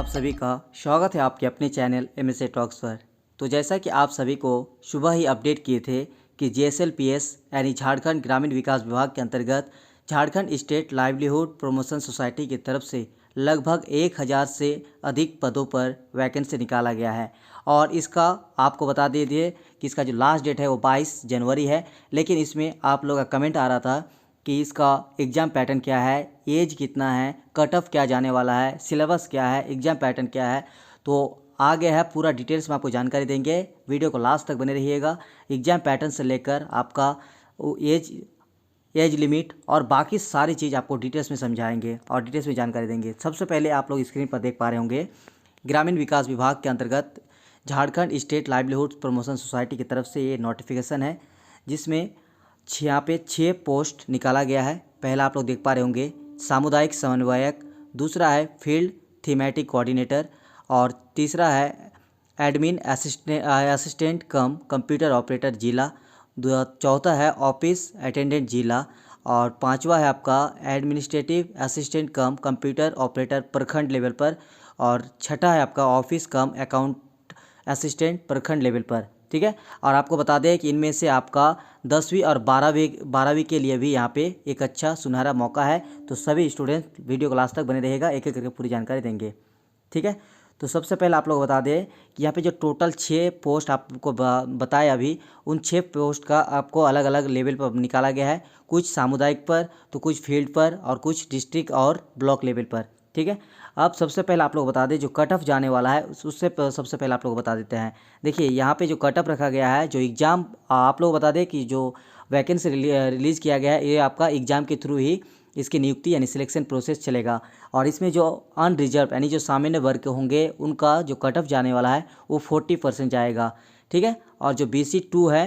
आप सभी का स्वागत है आपके अपने चैनल MSA टॉक्स पर। तो जैसा कि आप सभी को सुबह ही अपडेट किए थे कि JSLPS यानी झारखंड ग्रामीण विकास विभाग के अंतर्गत Jharkhand state livelihood promotion society की तरफ से लगभग 1000 से अधिक पदों पर वैकेंसी निकाला गया है। और इसका आपको बता दे दिए कि इसका जो लास्ट डेट है वो 22 जनवरी है। लेकिन इसमें आप लोगों का कमेंट आ रहा था कि इसका एग्ज़ाम पैटर्न क्या है, एज कितना है, कट ऑफ क्या जाने वाला है, सिलेबस क्या है, एग्ज़ाम पैटर्न क्या है। तो आ गया है पूरा डिटेल्स में आपको जानकारी देंगे। वीडियो को लास्ट तक बने रहिएगा। एग्ज़ाम पैटर्न से लेकर आपका एज लिमिट और बाकी सारी चीज़ आपको डिटेल्स में समझाएंगे और डिटेल्स में जानकारी देंगे। सबसे पहले आप लोग स्क्रीन पर देख पा रहे होंगे ग्रामीण विकास विभाग के अंतर्गत Jharkhand state livelihood promotion society की तरफ से ये नोटिफिकेशन है, जिसमें यहाँ पे 6 पोस्ट निकाला गया है। पहला आप लोग देख पा रहे होंगे सामुदायिक समन्वयक, दूसरा है फील्ड थीमेटिक कोऑर्डिनेटर और तीसरा है एडमिन असिस्टेंट कम कंप्यूटर ऑपरेटर जिला, चौथा है ऑफिस अटेंडेंट जिला और पांचवा है आपका एडमिनिस्ट्रेटिव असिस्टेंट कम कंप्यूटर ऑपरेटर प्रखंड लेवल पर और छठा है आपका ऑफिस कम अकाउंट असिस्टेंट प्रखंड लेवल पर। ठीक है। और आपको बता दें कि इनमें से आपका 10वीं और 12वीं के लिए भी यहाँ पे एक अच्छा सुनहरा मौका है। तो सभी स्टूडेंट वीडियो क्लास तक बने रहेगा, एक एक करके पूरी जानकारी देंगे। ठीक है। तो सबसे पहले आप लोग बता दें कि यहाँ पे जो टोटल 6 पोस्ट आपको बताए अभी, उन 6 पोस्ट का आपको अलग अलग लेवल पर निकाला गया है। कुछ सामुदायिक पर, तो कुछ फील्ड पर और कुछ डिस्ट्रिक्ट और ब्लॉक लेवल पर। ठीक है। अब सबसे पहले आप लोग बता दें जो कट ऑफ जाने वाला है उससे सबसे पहले आप लोग बता देते हैं। देखिए यहाँ पे जो कट ऑफ रखा गया है, जो एग्ज़ाम आप लोग बता दें कि जो वैकेंसी रिलीज़ किया गया है ये आपका एग्ज़ाम के थ्रू ही इसकी नियुक्ति यानी सिलेक्शन प्रोसेस चलेगा। और इसमें जो अनरिजर्व यानी जो सामान्य वर्ग के होंगे उनका जो कट ऑफ जाने वाला है वो 40% जाएगा। ठीक है। और जो BC2 है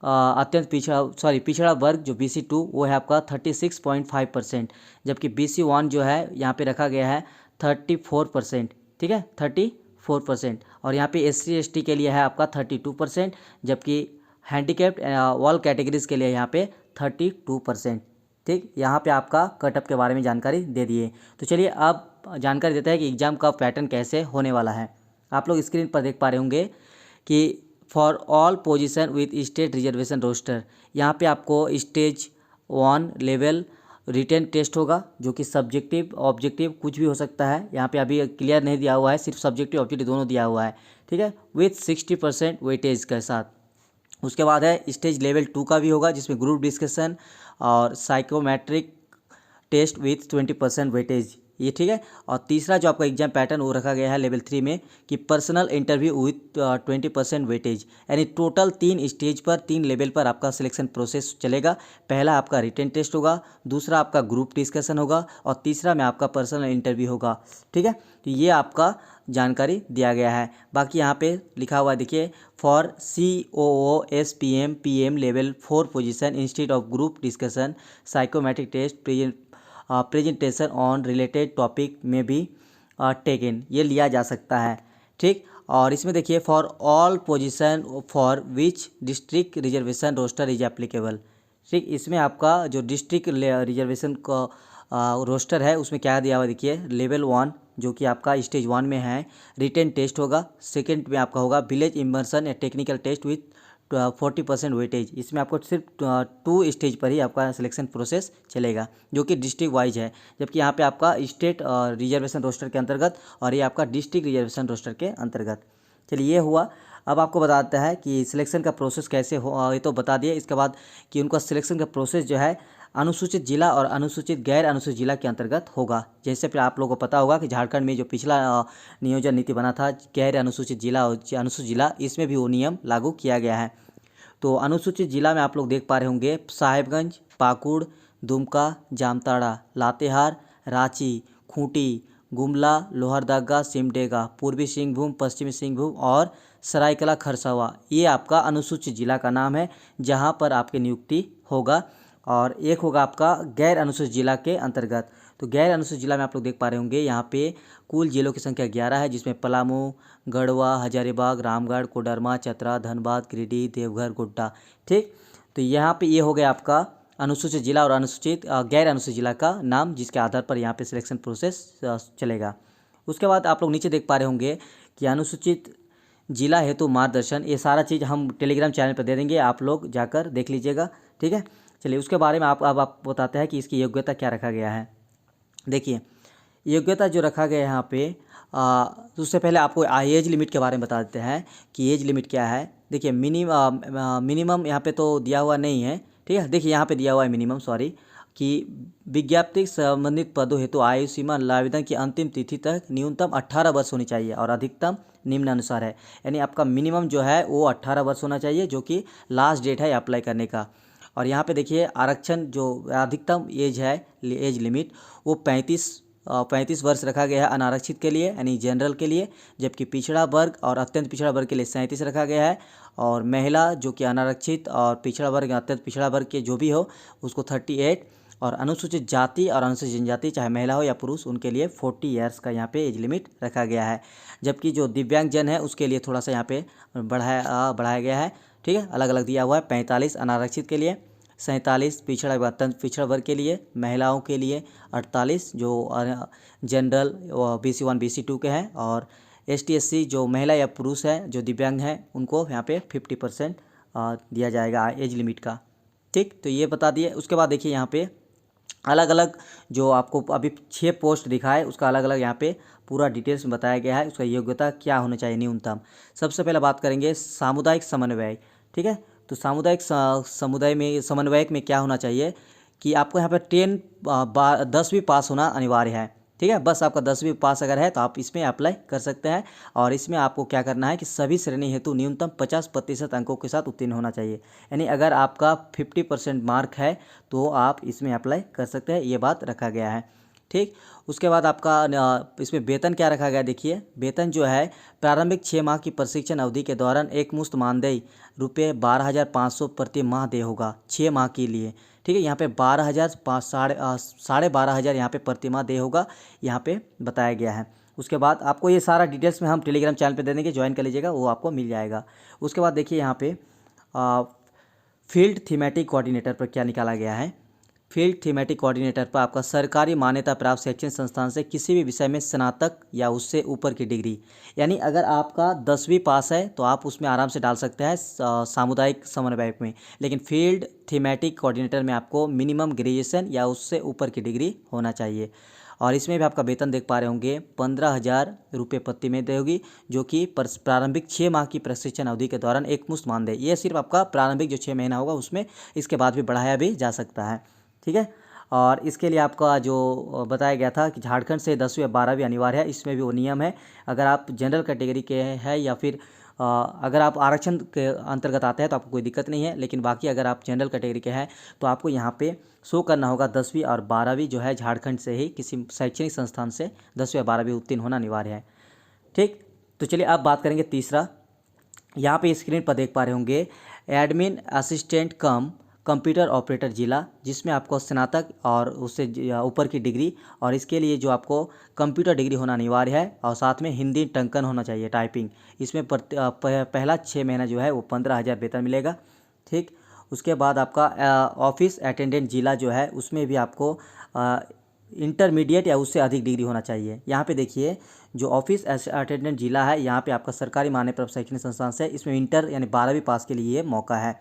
अत्यंत पिछड़ा वर्ग जो BC2 वो है आपका 36.5%, जबकि BC1 जो है यहाँ पे रखा गया है 34%। ठीक है, 34%। और यहाँ पे SC/ST के लिए है आपका 32%, जबकि हैंडीकैप्ड ऑल कैटेगरीज के लिए यहाँ पे 32%। ठीक, यहाँ पे आपका कटअप के बारे में जानकारी दे दिए। तो चलिए अब जानकारी देते हैं कि एग्ज़ाम का पैटर्न कैसे होने वाला है। आप लोग स्क्रीन पर देख पा रहे होंगे कि for all position with state reservation roster, यहाँ पे आपको स्टेज 1 लेवल रिटेन टेस्ट होगा, जो कि सब्जेक्टिव ऑब्जेक्टिव कुछ भी हो सकता है। यहाँ पे अभी क्लियर नहीं दिया हुआ है, सिर्फ सब्जेक्टिव ऑब्जेक्टिव दोनों दिया हुआ है। ठीक है, विथ 60% वेटेज के साथ। उसके बाद है स्टेज लेवल 2 का भी होगा, जिसमें ग्रुप डिस्कशन और साइकोमेट्रिक टेस्ट विथ 20% वेटेज, ये ठीक है। और तीसरा जो आपका एग्जाम पैटर्न वो रखा गया है लेवल 3 में कि पर्सनल इंटरव्यू विथ 20% वेटेज, यानी टोटल 3 स्टेज पर 3 लेवल पर आपका सिलेक्शन प्रोसेस चलेगा। पहला आपका रिटन टेस्ट होगा, दूसरा आपका ग्रुप डिस्कशन होगा और तीसरा में आपका पर्सनल इंटरव्यू होगा। ठीक है, तो ये आपका जानकारी दिया गया है। बाकी यहाँ पे लिखा हुआ है देखिए, for COO SPM PM level 4 position instead of group discussion psychometric test presentation on related topic में भी टेकन, ये लिया जा सकता है। ठीक, और इसमें देखिए for all position for which district reservation roster is applicable. ठीक, इसमें आपका जो डिस्ट्रिक्ट रिजर्वेशन का रोस्टर है उसमें क्या दिया हुआ देखिए, लेवल 1 जो कि आपका स्टेज 1 में है रिटेन टेस्ट होगा, सेकंड में आपका होगा विलेज इमर्सन या टेक्निकल टेस्ट विथ 40% वेटेज। इसमें आपको सिर्फ 2 स्टेज पर ही आपका सिलेक्शन प्रोसेस चलेगा, जो कि डिस्ट्रिक्ट वाइज है, जबकि यहाँ पे आपका स्टेट रिजर्वेशन रोस्टर के अंतर्गत और ये आपका डिस्ट्रिक्ट रिजर्वेशन रोस्टर के अंतर्गत। चलिए ये हुआ। अब आपको बताता है कि सिलेक्शन का प्रोसेस कैसे हो, ये तो बता दिए। इसके बाद कि उनका सिलेक्शन का प्रोसेस जो है अनुसूचित जिला और अनुसूचित गैर अनुसूचित जिला के अंतर्गत होगा। जैसे फिर आप लोगों को पता होगा कि झारखंड में जो पिछला नियोजन नीति बना था गैर अनुसूचित जिला और अनुसूचित जिला, इसमें भी वो नियम लागू किया गया है। तो अनुसूचित जिला में आप लोग देख पा रहे होंगे साहेबगंज, पाकुड़, दुमका, जामताड़ा, लातेहार, रांची, खूंटी, गुमला, लोहरदगा, सिमडेगा, पूर्वी सिंहभूम, पश्चिमी सिंहभूम और सरायकला खरसावा, ये आपका अनुसूचित जिला का नाम है जहां पर आपकी नियुक्ति होगा। और एक होगा आपका गैर अनुसूचित जिला के अंतर्गत। तो गैर अनुसूचित जिला में आप लोग देख पा रहे होंगे यहाँ पे कुल जिलों की संख्या 11 है, जिसमें पलामू, गढ़वा, हजारीबाग, रामगढ़, कोडरमा, चतरा, धनबाद, गिरिडीह, देवघर, गोड्डा। ठीक, तो यहाँ पे ये हो गया आपका अनुसूचित जिला और अनुसूचित गैर अनुसूचित जिला का नाम, जिसके आधार पर यहाँ पे सिलेक्शन प्रोसेस चलेगा। उसके बाद आप लोग नीचे देख पा रहे होंगे कि अनुसूचित जिला हेतु मार्गदर्शन, ये सारा चीज़ हम टेलीग्राम चैनल पर दे देंगे, आप लोग जाकर देख लीजिएगा। ठीक है, चलिए उसके बारे में आप बताते हैं कि इसकी योग्यता क्या रखा गया है। देखिए योग्यता जो रखा गया है यहाँ पे, उससे पहले आपको एज लिमिट के बारे में बता देते हैं कि एज लिमिट क्या है। देखिए मिनिमम यहाँ पे तो दिया हुआ नहीं है। ठीक है, देखिए यहाँ पे दिया हुआ है मिनिमम, सॉरी, कि विज्ञप्ति संबंधित पदों हेतु आयु सीमा आवेदन की अंतिम तिथि तक न्यूनतम 18 वर्ष होनी चाहिए और अधिकतम निम्नानुसार है। यानी आपका मिनिमम जो है वो 18 वर्ष होना चाहिए, जो कि लास्ट डेट है अप्लाई करने का। और यहाँ पे देखिए आरक्षण जो अधिकतम एज है, एज लिमिट, वो 35 वर्ष रखा गया है अनारक्षित के लिए यानी जनरल के लिए, जबकि पिछड़ा वर्ग और अत्यंत पिछड़ा वर्ग के लिए 37 रखा गया है। और महिला जो कि अनारक्षित और पिछड़ा वर्ग अत्यंत पिछड़ा वर्ग के जो भी हो उसको 38, और अनुसूचित जाति और अनुसूचित जनजाति चाहे महिला हो या पुरुष उनके लिए 40 ईयर्स का यहाँ पे एज लिमिट रखा गया है। जबकि जो दिव्यांगजन है उसके लिए थोड़ा सा यहाँ पे बढ़ाया गया है। ठीक है, अलग अलग दिया हुआ है, 45 अनारक्षित के लिए, 47 पिछड़ा अत्यंत पिछड़ा वर्ग के लिए, महिलाओं के लिए 48 जो जनरल BC 1 BC 2 के हैं, और ST SC जो महिला या पुरुष है जो दिव्यांग हैं उनको यहाँ पे 50% दिया जाएगा एज लिमिट का। ठीक, तो ये बता दिए। उसके बाद देखिए यहाँ पे अलग अलग जो आपको अभी 6 पोस्ट दिखा है उसका अलग अलग यहाँ पे पूरा डिटेल्स में बताया गया है, उसका योग्यता क्या होना चाहिए न्यूनतम। सबसे पहले बात करेंगे सामुदायिक समन्वय। ठीक है, तो सामुदायिक समन्वयक में क्या होना चाहिए कि आपको यहाँ पर 10वीं पास होना अनिवार्य है। ठीक है, बस आपका 10वीं पास अगर है तो आप इसमें अप्लाई कर सकते हैं। और इसमें आपको क्या करना है कि सभी श्रेणी हेतु न्यूनतम 50% अंकों के साथ उत्तीर्ण होना चाहिए। यानी अगर आपका 50% मार्क है तो आप इसमें अप्लाई कर सकते हैं, ये बात रखा गया है। ठीक, उसके बाद आपका इसमें वेतन क्या रखा गया, देखिए वेतन जो है प्रारंभिक 6 माह की प्रशिक्षण अवधि के दौरान एक मुश्त मानदेय रुपये 12,500 प्रति माह दे होगा 6 माह के लिए। ठीक है, यहाँ पे 12,000 यहाँ पे प्रति माह दे होगा, यहाँ पे बताया गया है। उसके बाद आपको ये सारा डिटेल्स में हम टेलीग्राम चैनल पे दे देंगे, ज्वाइन कर लीजिएगा, वो आपको मिल जाएगा। उसके बाद देखिए यहाँ पे फील्ड थीमेटिक कोऑर्डिनेटर पर क्या निकाला गया है। फील्ड थीमेटिक कोऑर्डिनेटर पर आपका सरकारी मान्यता प्राप्त शैक्षणिक संस्थान से किसी भी विषय में स्नातक या उससे ऊपर की डिग्री, यानी अगर आपका 10वीं पास है तो आप उसमें आराम से डाल सकते हैं सामुदायिक समन्वयक में। लेकिन फील्ड थीमेटिक कोऑर्डिनेटर में आपको मिनिमम ग्रेजुएशन या उससे ऊपर की डिग्री होना चाहिए। और इसमें भी आपका वेतन देख पा रहे होंगे 15,000 रुपये प्रति माह देगी, जो कि प्रारंभिक 6 माह की प्रशिक्षण अवधि के दौरान एक मुश्त मानदेय। ये सिर्फ आपका प्रारंभिक जो 6 महीना होगा उसमें, इसके बाद भी बढ़ाया भी जा सकता है। ठीक है, और इसके लिए आपका जो बताया गया था कि झारखंड से 10वीं या 12वीं अनिवार्य है, इसमें भी वो नियम है। अगर आप जनरल कैटेगरी के हैं या फिर अगर आप आरक्षण के अंतर्गत आते हैं तो आपको कोई दिक्कत नहीं है, लेकिन बाकी अगर आप जनरल कैटेगरी के हैं तो आपको यहाँ पे शो करना होगा 10वीं और 12वीं जो है झारखंड से ही किसी शैक्षणिक संस्थान से 10वीं या 12वीं उत्तीर्ण होना अनिवार्य है। ठीक, तो चलिए अब बात करेंगे तीसरा। यहाँ पे स्क्रीन पर देख पा रहे होंगे एडमिन असिस्टेंट कम कंप्यूटर ऑपरेटर जिला, जिसमें आपको स्नातक और उससे ऊपर की डिग्री, और इसके लिए जो आपको कंप्यूटर डिग्री होना अनिवार्य है, और साथ में हिंदी टंकन होना चाहिए टाइपिंग। इसमें पहला 6 महीना जो है वो 15,000 वेतन मिलेगा। ठीक, उसके बाद आपका ऑफिस अटेंडेंट जिला जो है उसमें भी आपको इंटरमीडिएट या उससे अधिक डिग्री होना चाहिए। यहाँ पे देखिए जो ऑफिस अटेंडेंट जिला है यहाँ पे आपका सरकारी मान्यता प्राप्त शैक्षणिक संस्थान से इसमें इंटर यानी 12वीं पास के लिए मौका है।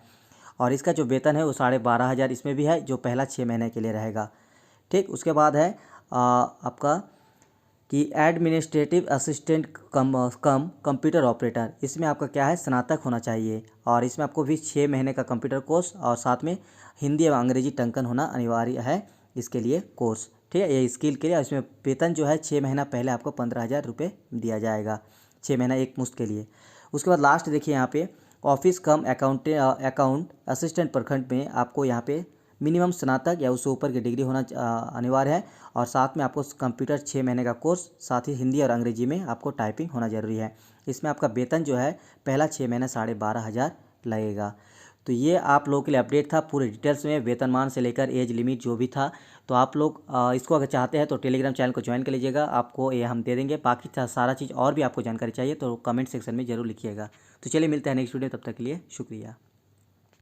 और इसका जो वेतन है वो 12,500 इसमें भी है, जो पहला 6 महीने के लिए रहेगा। ठीक, उसके बाद है आपका कि एडमिनिस्ट्रेटिव असिस्टेंट कम कंप्यूटर ऑपरेटर, इसमें आपका क्या है स्नातक होना चाहिए, और इसमें आपको भी 6 महीने का कंप्यूटर कोर्स और साथ में हिंदी एवं अंग्रेजी टंकन होना अनिवार्य है इसके लिए कोर्स। ठीक है, ये स्किल के लिए। इसमें वेतन जो है 6 महीना पहले आपको 15,000 रुपये दिया जाएगा, 6 महीना एक मुश्त के लिए। उसके बाद लास्ट देखिए यहाँ पे ऑफिस कम अकाउंट असिस्टेंट प्रखंड में आपको यहाँ पे मिनिमम स्नातक या उससे ऊपर की डिग्री होना अनिवार्य है, और साथ में आपको कंप्यूटर 6 महीने का कोर्स, साथ ही हिंदी और अंग्रेजी में आपको टाइपिंग होना ज़रूरी है। इसमें आपका वेतन जो है पहला 6 महीना 12,500 लगेगा। तो ये आप लोगों के लिए अपडेट था पूरे डिटेल्स में, वेतनमान से लेकर एज लिमिट जो भी था। तो आप लोग इसको अगर चाहते हैं तो टेलीग्राम चैनल को ज्वाइन कर लीजिएगा, आपको ये हम दे देंगे। बाकी सारा चीज़ और भी आपको जानकारी चाहिए तो कमेंट सेक्शन में ज़रूर लिखिएगा। तो चलिए मिलते हैं नेक्स्ट वीडियो, तब तक के लिए शुक्रिया।